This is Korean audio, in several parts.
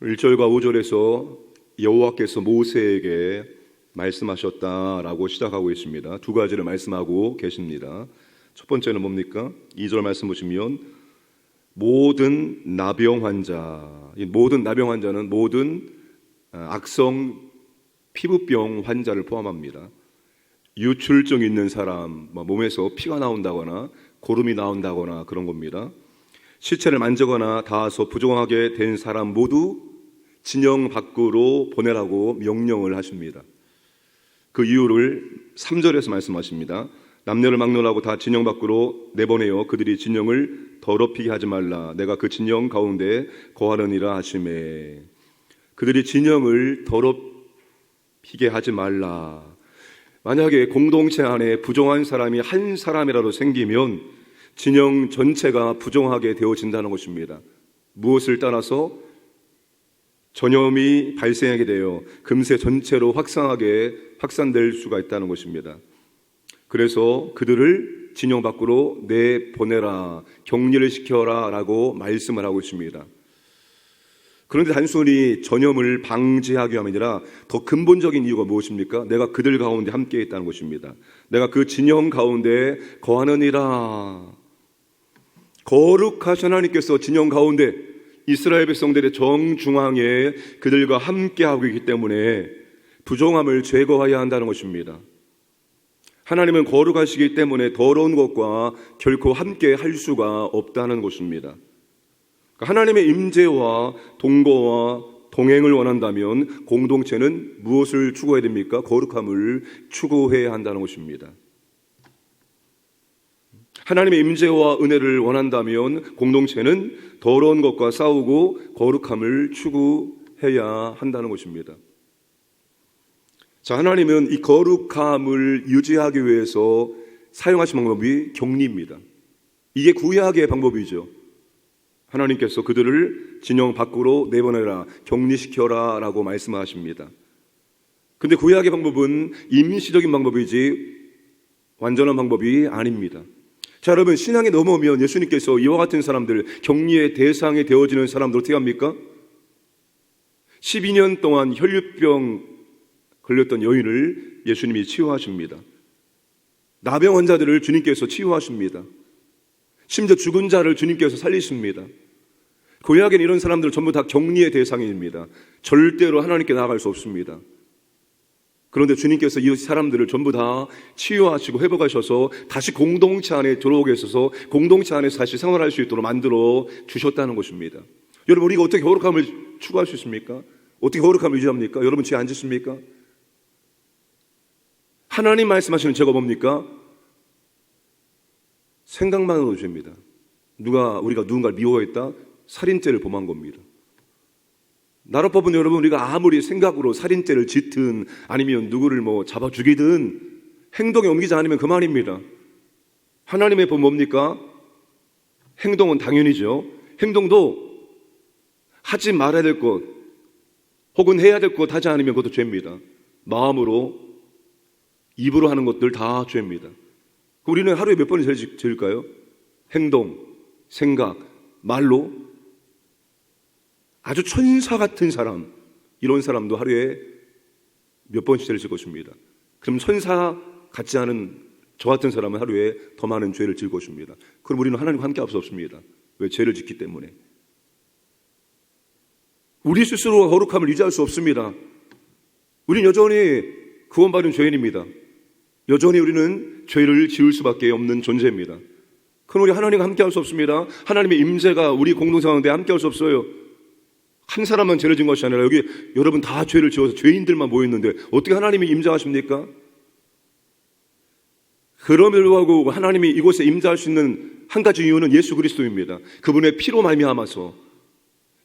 1절과 5절에서 여호와께서 모세에게 말씀하셨다라고 시작하고 있습니다. 두 가지를 말씀하고 계십니다. 첫 번째는 뭡니까? 2절 말씀 보시면 모든 나병 환자, 이 모든 나병 환자는 모든 악성 피부병 환자를 포함합니다. 유출증 있는 사람, 몸에서 피가 나온다거나 고름이 나온다거나 그런 겁니다. 시체를 만지거나 닿아서 부정하게 된 사람 모두 진영 밖으로 보내라고 명령을 하십니다. 그 이유를 3절에서 말씀하십니다. 남녀를 막론하고 다 진영 밖으로 내보내어 그들이 진영을 더럽히게 하지 말라. 내가 그 진영 가운데 거하느니라 하시매. 그들이 진영을 더럽히게 하지 말라. 만약에 공동체 안에 부정한 사람이 한 사람이라도 생기면 진영 전체가 부정하게 되어진다는 것입니다. 무엇을 따라서 전염이 발생하게 되어 금세 전체로 확산될 수가 있다는 것입니다. 그래서 그들을 진영 밖으로 내보내라, 격리를 시켜라 라고 말씀을 하고 있습니다. 그런데 단순히 전염을 방지하기 위함이 아니라 더 근본적인 이유가 무엇입니까? 내가 그들 가운데 함께 있다는 것입니다. 내가 그 진영 가운데 거하느니라. 거룩하신 하나님께서 진영 가운데 이스라엘 백성들의 정중앙에 그들과 함께하고 있기 때문에 부정함을 제거해야 한다는 것입니다. 하나님은 거룩하시기 때문에 더러운 것과 결코 함께 할 수가 없다는 것입니다. 하나님의 임재와 동거와 동행을 원한다면 공동체는 무엇을 추구해야 됩니까? 거룩함을 추구해야 한다는 것입니다. 하나님의 임재와 은혜를 원한다면 공동체는 더러운 것과 싸우고 거룩함을 추구해야 한다는 것입니다. 자, 하나님은 이 거룩함을 유지하기 위해서 사용하신 방법이 격리입니다. 이게 구약의 방법이죠. 하나님께서 그들을 진영 밖으로 내보내라, 격리시켜라 라고 말씀하십니다. 근데 구약의 방법은 임시적인 방법이지 완전한 방법이 아닙니다. 자, 여러분, 신앙에 넘어오면 예수님께서 이와 같은 사람들, 격리의 대상이 되어지는 사람들 어떻게 합니까? 12년 동안 혈류병 걸렸던 여인을 예수님이 치유하십니다. 나병 환자들을 주님께서 치유하십니다. 심지어 죽은 자를 주님께서 살리십니다. 구약에는 이런 사람들 전부 다 격리의 대상입니다. 절대로 하나님께 나아갈 수 없습니다. 그런데 주님께서 이 사람들을 전부 다 치유하시고 회복하셔서 다시 공동체 안에 들어오게 하셔서 공동체 안에서 다시 생활할 수 있도록 만들어 주셨다는 것입니다. 여러분, 우리가 어떻게 거룩함을 추구할 수 있습니까? 어떻게 거룩함을 유지합니까? 여러분, 죄 안 짓습니까? 하나님 말씀하시는 죄가 뭡니까? 생각만으로 죄입니다. 우리가 누군가를 미워했다? 살인죄를 범한 겁니다. 나라법은 여러분, 우리가 아무리 생각으로 살인죄를 짓든 아니면 누구를 잡아 죽이든 행동에 옮기지 않으면 그만입니다. 하나님의 법 뭡니까? 행동은 당연히죠. 행동도 하지 말아야 될 것 혹은 해야 될 것 하지 않으면 그것도 죄입니다. 마음으로, 입으로 하는 것들 다 죄입니다. 우리는 하루에 몇 번을 죄를 지을까요? 행동, 생각, 말로. 아주 천사 같은 사람, 이런 사람도 하루에 몇 번씩 죄를 질 것입니다. 그럼 천사 같지 않은 저 같은 사람은 하루에 더 많은 죄를 질 것입니다. 그럼 우리는 하나님과 함께 할 수 없습니다. 왜? 죄를 짓기 때문에. 우리 스스로가 거룩함을 유지할 수 없습니다. 우리는 여전히 구원받은 죄인입니다. 여전히 우리는 죄를 지을 수밖에 없는 존재입니다. 그럼 우리 하나님과 함께 할 수 없습니다. 하나님의 임재가 우리 공동체 가운데 함께 할 수 없어요. 한 사람만 죄를 지은 것이 아니라 여기 여러분 다 죄를 지어서 죄인들만 모였는데 어떻게 하나님이 임재하십니까? 그럼에도 불구하고 하나님이 이곳에 임재할 수 있는 한 가지 이유는 예수 그리스도입니다. 그분의 피로 말미암아서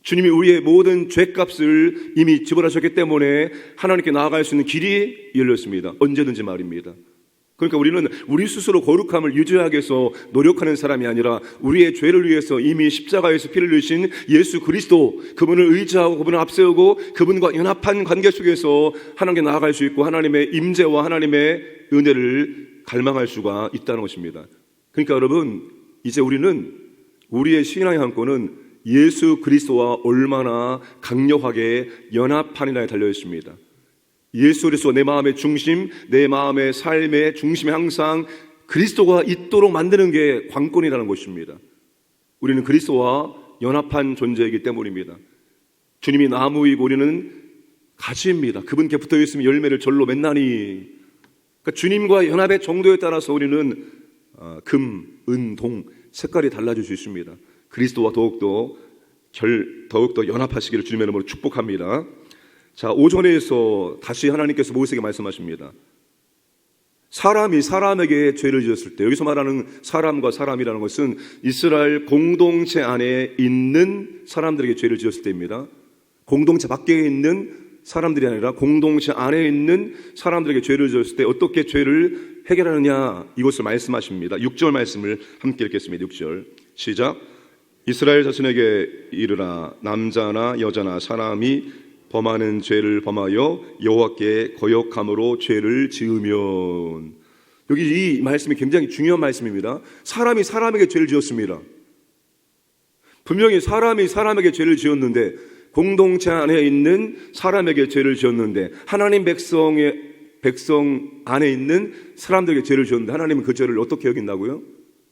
주님이 우리의 모든 죄값을 이미 지불하셨기 때문에 하나님께 나아갈 수 있는 길이 열렸습니다. 언제든지 말입니다. 그러니까 우리는 우리 스스로 거룩함을 유지하기 위해서 노력하는 사람이 아니라 우리의 죄를 위해서 이미 십자가에서 피를 흘리신 예수 그리스도, 그분을 의지하고 그분을 앞세우고 그분과 연합한 관계 속에서 하나님께 나아갈 수 있고 하나님의 임재와 하나님의 은혜를 갈망할 수가 있다는 것입니다. 그러니까 여러분, 이제 우리는 우리의 신앙의 한권은 예수 그리스도와 얼마나 강력하게 연합하느냐에 달려 있습니다. 예수 그리스도 내 마음의 중심, 내 마음의 삶의 중심에 항상 그리스도가 있도록 만드는 게 관건이라는 것입니다. 우리는 그리스도와 연합한 존재이기 때문입니다. 주님이 나무이고 우리는 가지입니다. 그분께 붙어 있으면 열매를 절로 맺나니. 그러니까 주님과 연합의 정도에 따라서 우리는 금, 은, 동 색깔이 달라질 수 있습니다. 그리스도와 더욱더 연합하시기를 주님의 이름으로 축복합니다. 자, 오전에서 다시 하나님께서 모세에게 말씀하십니다. 사람이 사람에게 죄를 지었을 때, 여기서 말하는 사람과 사람이라는 것은 이스라엘 공동체 안에 있는 사람들에게 죄를 지었을 때입니다. 공동체 밖에 있는 사람들이 아니라 공동체 안에 있는 사람들에게 죄를 지었을 때 어떻게 죄를 해결하느냐, 이것을 말씀하십니다. 6절 말씀을 함께 읽겠습니다. 6절 시작. 이스라엘 자손에게 이르라. 남자나 여자나 사람이 범하는 죄를 범하여 여호와께 거역함으로 죄를 지으면, 여기 이 말씀이 굉장히 중요한 말씀입니다. 사람이 사람에게 죄를 지었습니다. 분명히 사람이 사람에게 죄를 지었는데, 공동체 안에 있는 사람에게 죄를 지었는데, 하나님 백성 안에 있는 사람들에게 죄를 지었는데, 하나님은 그 죄를 어떻게 여긴다고요?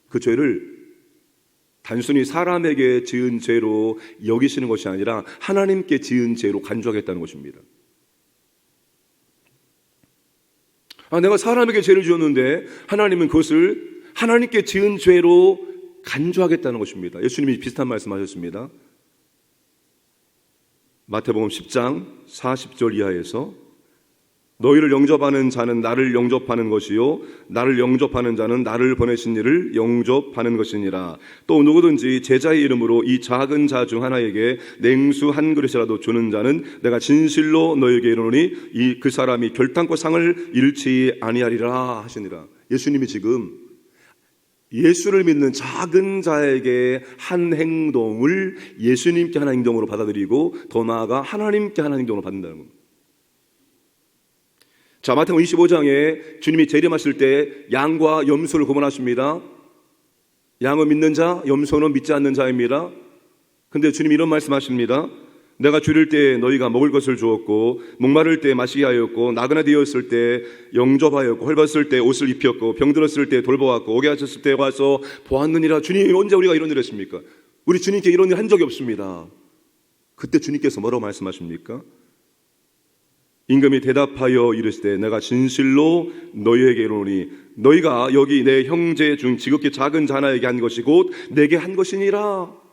그 죄를 단순히 사람에게 지은 죄로 여기시는 것이 아니라 하나님께 지은 죄로 간주하겠다는 것입니다. 내가 사람에게 죄를 지었는데 하나님은 그것을 하나님께 지은 죄로 간주하겠다는 것입니다. 예수님이 비슷한 말씀하셨습니다. 마태복음 10장 40절 이하에서 너희를 영접하는 자는 나를 영접하는 것이요 나를 영접하는 자는 나를 보내신 이를 영접하는 것이니라. 또 누구든지 제자의 이름으로 이 작은 자 중 하나에게 냉수 한 그릇이라도 주는 자는 내가 진실로 너에게 이르노니 그 사람이 결단코 상을 잃지 아니하리라 하시니라. 예수님이 지금 예수를 믿는 작은 자에게 한 행동을 예수님께 하는 행동으로 받아들이고 더 나아가 하나님께 하는 행동으로 받는다는 겁니다. 자, 마태복음 25장에 주님이 재림하실 때 양과 염소를 구분하십니다. 양은 믿는 자, 염소는 믿지 않는 자입니다. 근데 주님이 이런 말씀하십니다. 내가 줄일 때 너희가 먹을 것을 주었고, 목마를 때 마시게 하였고, 나그네 되었을 때 영접하였고, 헐벗을 때 옷을 입혔고, 병들었을 때 돌보았고, 오게 하셨을 때 와서 보았느니라. 주님이 언제 우리가 이런 일을 했습니까? 우리 주님께 이런 일 한 적이 없습니다. 그때 주님께서 뭐라고 말씀하십니까? 임금이 대답하여 이르시되 내가 진실로 너희에게 이르노니 너희가 여기 내 형제 중 지극히 작은 자 하나에게 한 것이 곧 내게 한 것이니라.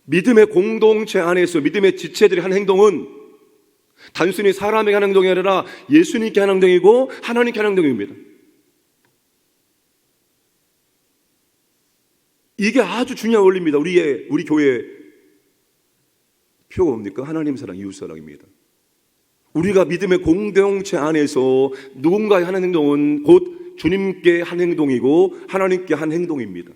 믿음의 공동체 안에서 믿음의 지체들이 한 행동은 단순히 사람에게 하는 행동이 아니라 예수님께 하는 행동이고 하나님께 하는 행동입니다. 이게 아주 중요한 원리입니다. 우리 교회의 표가 뭡니까? 하나님 사랑, 이웃 사랑입니다. 우리가 믿음의 공동체 안에서 누군가의 하는 행동은 곧 주님께 한 행동이고 하나님께 한 행동입니다.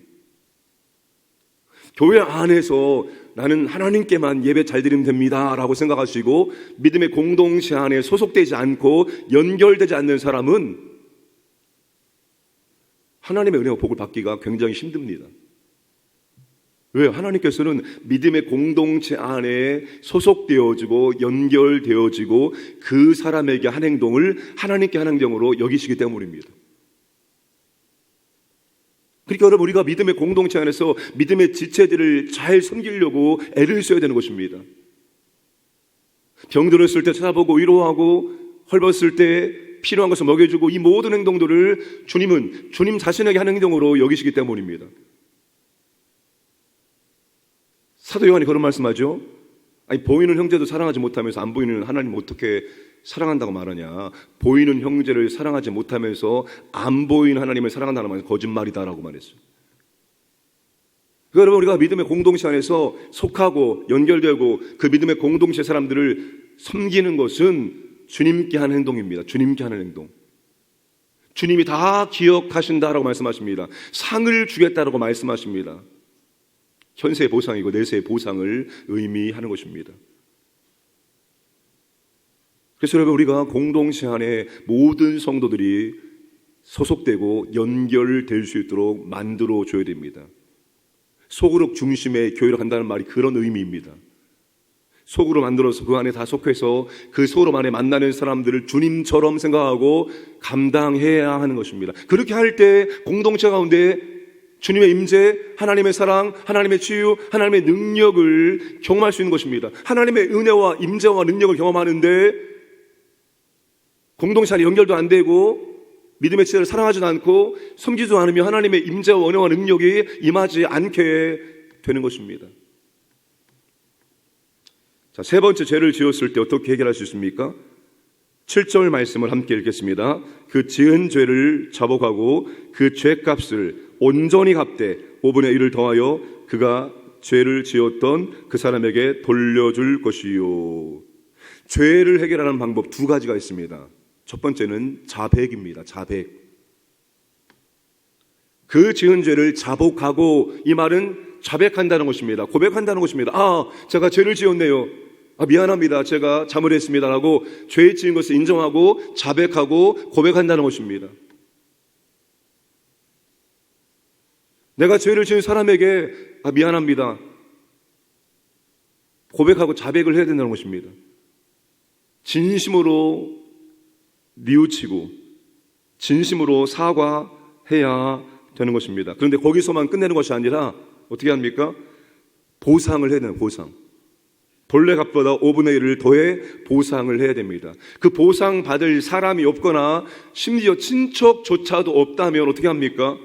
교회 안에서 나는 하나님께만 예배 잘 드리면 됩니다 라고 생각하시고 믿음의 공동체 안에 소속되지 않고 연결되지 않는 사람은 하나님의 은혜와 복을 받기가 굉장히 힘듭니다. 왜? 하나님께서는 믿음의 공동체 안에 소속되어지고 연결되어지고 그 사람에게 한 행동을 하나님께 한 행동으로 여기시기 때문입니다. 그러니까 여러분, 우리가 믿음의 공동체 안에서 믿음의 지체들을 잘 섬기려고 애를 써야 되는 것입니다. 병들었을 때 찾아보고 위로하고, 헐벗을 때 필요한 것을 먹여주고, 이 모든 행동들을 주님은 주님 자신에게 하는 행동으로 여기시기 때문입니다. 사도 요한이 그런 말씀하죠. 아니, 보이는 형제도 사랑하지 못하면서 안 보이는 하나님 어떻게 사랑한다고 말하냐. 보이는 형제를 사랑하지 못하면서 안 보이는 하나님을 사랑한다는 말은 거짓말이다라고 말했어요. 그러니까 여러분, 우리가 믿음의 공동체 안에서 속하고 연결되고 그 믿음의 공동체 사람들을 섬기는 것은 주님께 하는 행동입니다. 주님께 하는 행동. 주님이 다 기억하신다라고 말씀하십니다. 상을 주겠다라고 말씀하십니다. 현세의 보상이고 내세의 보상을 의미하는 것입니다. 그래서 여러분, 우리가 공동체 안에 모든 성도들이 소속되고 연결될 수 있도록 만들어줘야 됩니다. 소그룹 중심의 교회로 간다는 말이 그런 의미입니다. 소그룹 만들어서 그 안에 다 속해서 그 소그룹 안에 만나는 사람들을 주님처럼 생각하고 감당해야 하는 것입니다. 그렇게 할 때 공동체 가운데 주님의 임재, 하나님의 사랑, 하나님의 치유, 하나님의 능력을 경험할 수 있는 것입니다. 하나님의 은혜와 임재와 능력을 경험하는데 공동체 안에 연결도 안 되고 믿음의 지혜를 사랑하지도 않고 섬기지도 않으면 하나님의 임재와 은혜와 능력이 임하지 않게 되는 것입니다. 자, 세 번째, 죄를 지었을 때 어떻게 해결할 수 있습니까? 7절 말씀을 함께 읽겠습니다. 그 지은 죄를 자복하고 그 죄값을 온전히 갚되 5분의 1을 더하여 그가 죄를 지었던 그 사람에게 돌려줄 것이요. 죄를 해결하는 방법 두 가지가 있습니다. 첫 번째는 자백입니다. 자백. 그 지은 죄를 자복하고, 이 말은 자백한다는 것입니다. 고백한다는 것입니다. 제가 죄를 지었네요. 미안합니다. 제가 잘못했습니다. 라고 죄 지은 것을 인정하고 자백하고 고백한다는 것입니다. 내가 죄를 지은 사람에게 미안합니다. 고백하고 자백을 해야 된다는 것입니다. 진심으로 뉘우치고 진심으로 사과해야 되는 것입니다. 그런데 거기서만 끝내는 것이 아니라 어떻게 합니까? 보상을 해야 되는 보상. 본래 값보다 5분의 1을 더해 보상을 해야 됩니다. 그 보상 받을 사람이 없거나 심지어 친척조차도 없다면 어떻게 합니까?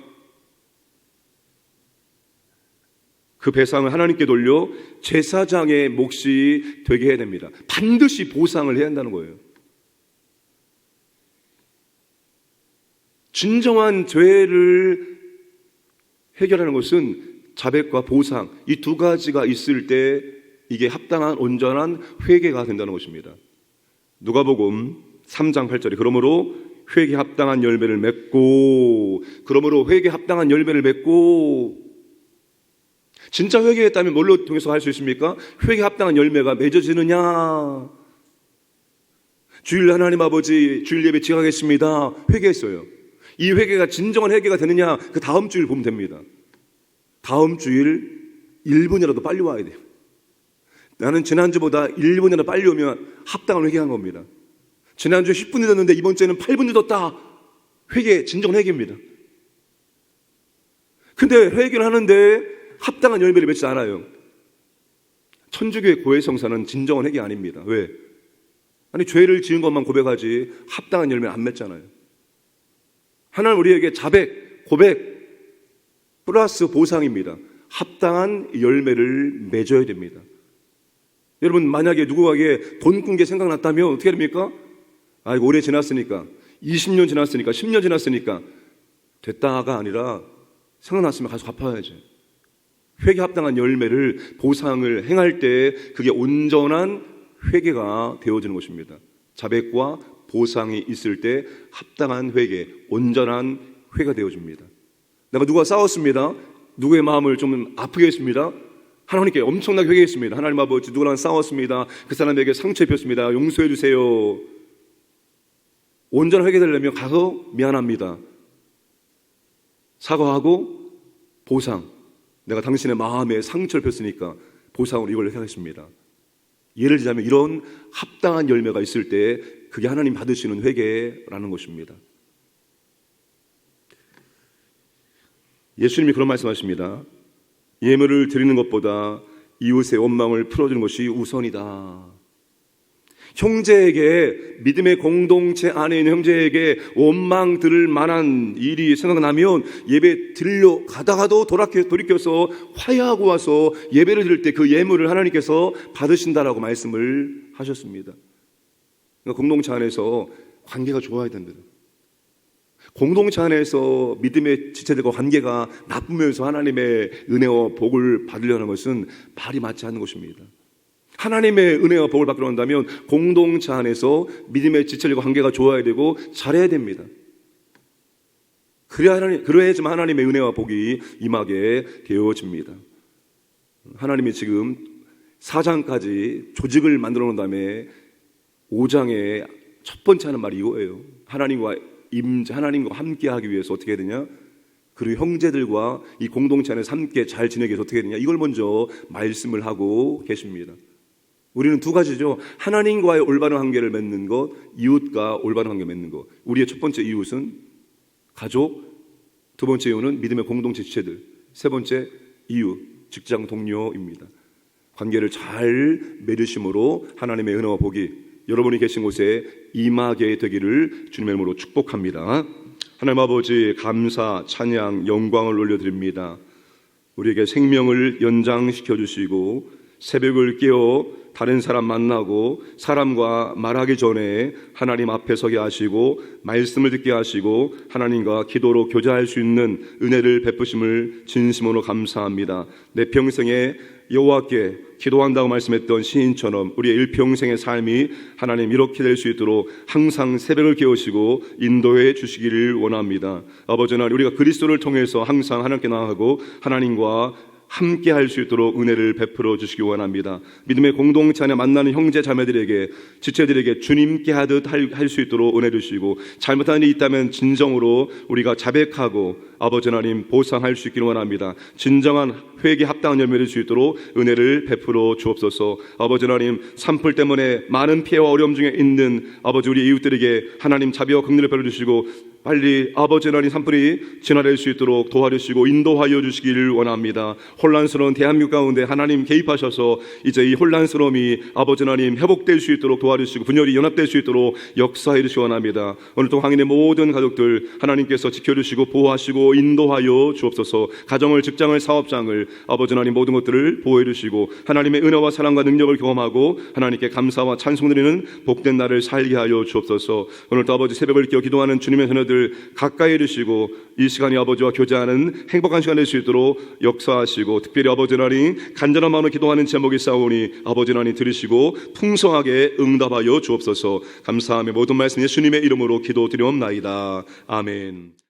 그 배상을 하나님께 돌려 제사장의 몫이 되게 해야 됩니다. 반드시 보상을 해야 한다는 거예요. 진정한 죄를 해결하는 것은 자백과 보상, 이 두 가지가 있을 때 이게 합당한 온전한 회개가 된다는 것입니다. 누가복음 3장 8절에 그러므로 회개 합당한 열매를 맺고, 그러므로 회개 합당한 열매를 맺고, 진짜 회개했다면 뭘로 통해서 할 수 있습니까? 회개 합당한 열매가 맺어지느냐? 주일 하나님 아버지 주일 예배 지각하겠습니다. 회개했어요. 이 회개가 진정한 회개가 되느냐? 그 다음 주일 보면 됩니다. 다음 주일 1분이라도 빨리 와야 돼요. 나는 지난주보다 1분이라도 빨리 오면 합당한 회개한 겁니다. 지난주에 10분 늦었는데 이번 주에는 8분 늦었다. 회개, 진정한 회개입니다. 근데 회개를 하는데 합당한 열매를 맺지 않아요. 천주교의 고해성사는 진정한 회개 아닙니다. 왜? 아니, 죄를 지은 것만 고백하지 합당한 열매는 안 맺잖아요. 하나님 우리에게 자백, 고백 플러스 보상입니다. 합당한 열매를 맺어야 됩니다. 여러분, 만약에 누구에게 돈 꾼 게 생각났다면 어떻게 됩니까? 이거 오래 지났으니까, 20년 지났으니까, 10년 지났으니까 됐다가 아니라 생각났으면 가서 갚아야죠. 회개 합당한 열매를, 보상을 행할 때 그게 온전한 회개가 되어지는 것입니다. 자백과 보상이 있을 때 합당한 회개, 온전한 회개가 되어집니다. 내가 누가 싸웠습니다. 누구의 마음을 좀 아프게 했습니다. 하나님께 엄청나게 회개했습니다. 하나님 아버지, 누구랑 싸웠습니다. 그 사람에게 상처 입혔습니다. 용서해 주세요. 온전한 회개되려면 가서 미안합니다. 사과하고 보상. 내가 당신의 마음에 상처를 폈으니까 보상으로 이걸 하겠습니다. 예를 들자면 이런 합당한 열매가 있을 때 그게 하나님 받으시는 회개라는 것입니다. 예수님이 그런 말씀하십니다. 예물을 드리는 것보다 이웃의 원망을 풀어주는 것이 우선이다. 형제에게, 믿음의 공동체 안에 있는 형제에게 원망 들을 만한 일이 생각나면 예배 드리려 가다가도 돌이켜서 화해하고 와서 예배를 드릴 때 그 예물을 하나님께서 받으신다라고 말씀을 하셨습니다. 그러니까 공동체 안에서 관계가 좋아야 된다. 공동체 안에서 믿음의 지체들과 관계가 나쁘면서 하나님의 은혜와 복을 받으려는 것은 말이 맞지 않는 것입니다. 하나님의 은혜와 복을 받으려 한다면 공동체 안에서 믿음의 지체들과 관계가 좋아야 되고 잘해야 됩니다. 그래야지만 하나님의 은혜와 복이 임하게 되어집니다. 하나님이 지금 4장까지 조직을 만들어 놓은 다음에 5장의 첫 번째 하는 말이 이거예요. 하나님과 함께 하기 위해서 어떻게 해야 되냐? 그 그리고 형제들과 이 공동체 안에서 함께 잘 지내기 위해서 어떻게 되냐, 이걸 먼저 말씀을 하고 계십니다. 우리는 두 가지죠. 하나님과의 올바른 관계를 맺는 것, 이웃과 올바른 관계 맺는 것. 우리의 첫 번째 이웃은 가족, 두 번째 이유는 믿음의 공동체 지체들, 세 번째 이유, 직장 동료입니다. 관계를 잘 맺으심으로 하나님의 은혜와 복이 여러분이 계신 곳에 임하게 되기를 주님의 이름으로 축복합니다. 하나님 아버지, 감사, 찬양, 영광을 올려드립니다. 우리에게 생명을 연장시켜 주시고 새벽을 깨어 다른 사람 만나고 사람과 말하기 전에 하나님 앞에 서게 하시고 말씀을 듣게 하시고 하나님과 기도로 교제할 수 있는 은혜를 베푸심을 진심으로 감사합니다. 내 평생에 여호와께 기도한다고 말씀했던 시인처럼 우리의 일평생의 삶이 하나님 이렇게 될 수 있도록 항상 새벽을 깨우시고 인도해 주시기를 원합니다. 아버지 하나님, 우리가 그리스도를 통해서 항상 하나님께 나아가고 하나님과 함께 할 수 있도록 은혜를 베풀어 주시기 원합니다. 믿음의 공동체 안에 만나는 형제 자매들에게, 지체들에게 주님께 하듯 할 수 있도록 은혜 주시고, 잘못한 일이 있다면 진정으로 우리가 자백하고 아버지 하나님 보상할 수 있기를 원합니다. 진정한 회개에 합당한 열매를 줄 수 있도록 은혜를 베풀어 주옵소서. 아버지 하나님, 산불 때문에 많은 피해와 어려움 중에 있는 아버지 우리 이웃들에게 하나님 자비와 긍휼을 베풀어주시고 빨리 아버지 하나님 산불이 진화될 수 있도록 도와주시고 인도하여 주시기를 원합니다. 혼란스러운 대한민국 가운데 하나님 개입하셔서 이제 이 혼란스러움이 아버지 하나님 회복될 수 있도록 도와주시고 분열이 연합될 수 있도록 역사해 주시기 원합니다. 오늘 또 황인의 모든 가족들 하나님께서 지켜주시고 보호하시고 인도하여 주옵소서. 가정을, 직장을, 사업장을 아버지 하나님 모든 것들을 보호해 주시고 하나님의 은혜와 사랑과 능력을 경험하고 하나님께 감사와 찬송드리는 복된 날을 살게 하여 주옵소서. 오늘 또 아버지 새벽을 깨어 기도하는 주님의 자녀들 가까이 해주시고 이 시간이 아버지와 교제하는 행복한 시간 될 수 있도록 역사하시고, 특별히 아버지 하나님 간절한 마음으로 기도하는 제목이 싸우니 아버지 하나님 들으시고 풍성하게 응답하여 주옵소서. 감사하며 모든 말씀 예수님의 이름으로 기도드리옵나이다. 아멘.